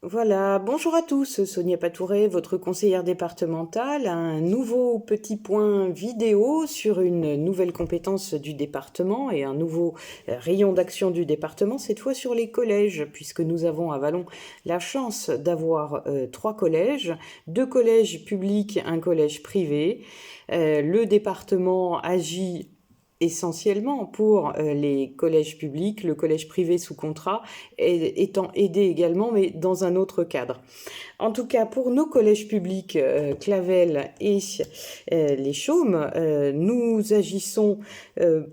Voilà, bonjour à tous, Sonia Patouret, votre conseillère départementale, un nouveau petit point vidéo sur une nouvelle compétence du département et un nouveau rayon d'action du département, cette fois sur les collèges, puisque nous avons à Vallon la chance d'avoir trois collèges, deux collèges publics, un collège privé. Le département agit essentiellement pour les collèges publics, le collège privé sous contrat, étant aidé également, mais dans un autre cadre. En tout cas, pour nos collèges publics, Clavel et les Chaumes, nous agissons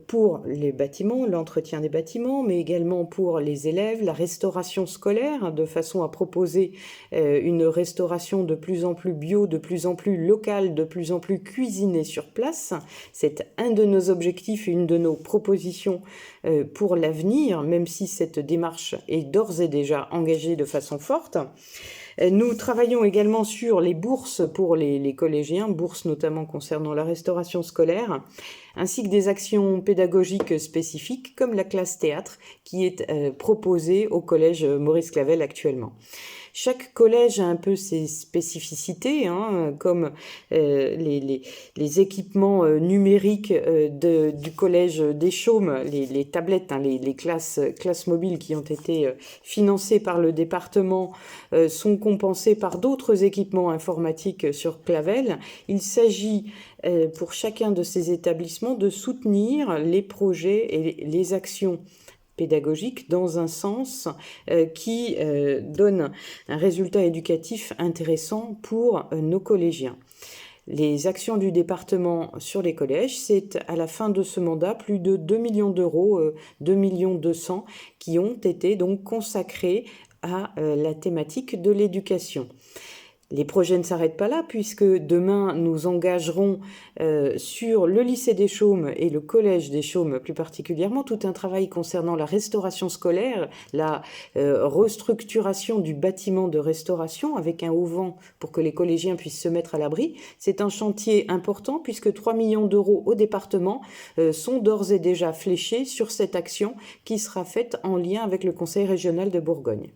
pour les bâtiments, l'entretien des bâtiments, mais également pour les élèves, la restauration scolaire, de façon à proposer une restauration de plus en plus bio, de plus en plus locale, de plus en plus cuisinée sur place. C'est un de nos objectifs, une de nos propositions pour l'avenir, même si cette démarche est d'ores et déjà engagée de façon forte. Nous travaillons également sur les bourses pour les collégiens, bourses notamment concernant la restauration scolaire, ainsi que des actions pédagogiques spécifiques comme la classe théâtre qui est proposée au collège Maurice Clavel actuellement. Chaque collège a un peu ses spécificités, comme les équipements numériques du collège des Chaumes, les tablettes, les classes mobiles qui ont été financées par le département sont compensées par d'autres équipements informatiques sur Clavel. Il s'agit pour chacun de ces établissements de soutenir les projets et les actions pédagogique dans un sens qui donne un résultat éducatif intéressant pour nos collégiens. Les actions du département sur les collèges, c'est à la fin de ce mandat plus de 2 millions d'euros, 2 millions 200, qui ont été donc consacrés à la thématique de l'éducation. Les projets ne s'arrêtent pas là puisque demain nous engagerons sur le lycée des Chaumes et le collège des Chaumes plus particulièrement tout un travail concernant la restauration scolaire, la restructuration du bâtiment de restauration avec un auvent pour que les collégiens puissent se mettre à l'abri. C'est un chantier important puisque 3 millions d'euros au département sont d'ores et déjà fléchés sur cette action qui sera faite en lien avec le Conseil régional de Bourgogne.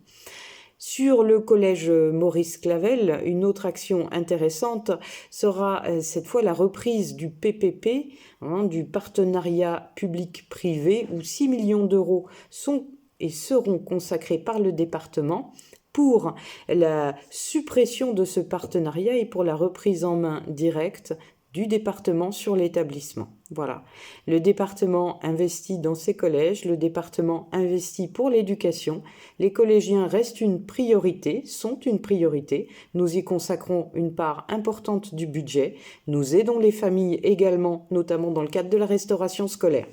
Sur le collège Maurice Clavel, une autre action intéressante sera cette fois la reprise du PPP, du partenariat public-privé, où 6 millions d'euros sont et seront consacrés par le département pour la suppression de ce partenariat et pour la reprise en main directe du département sur l'établissement. Voilà. Le département investit dans ses collèges, le département investit pour l'éducation. Les collégiens restent une priorité, sont une priorité. Nous y consacrons une part importante du budget. Nous aidons les familles également, notamment dans le cadre de la restauration scolaire.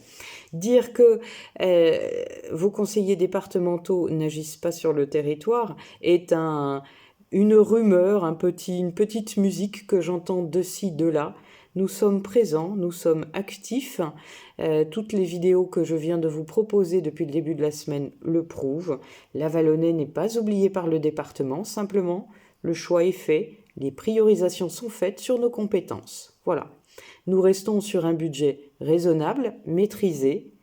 Dire que vos conseillers départementaux n'agissent pas sur le territoire est une rumeur, une petite musique que j'entends de ci, de là. Nous sommes présents, nous sommes actifs. Toutes les vidéos que je viens de vous proposer depuis le début de la semaine le prouvent. La Vallonnais n'est pas oubliée par le département, simplement le choix est fait, les priorisations sont faites sur nos compétences. Voilà. Nous restons sur un budget raisonnable, maîtrisé,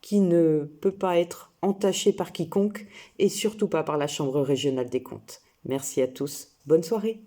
qui ne peut pas être entaché par quiconque et surtout pas par la Chambre régionale des comptes. Merci à tous. Bonne soirée.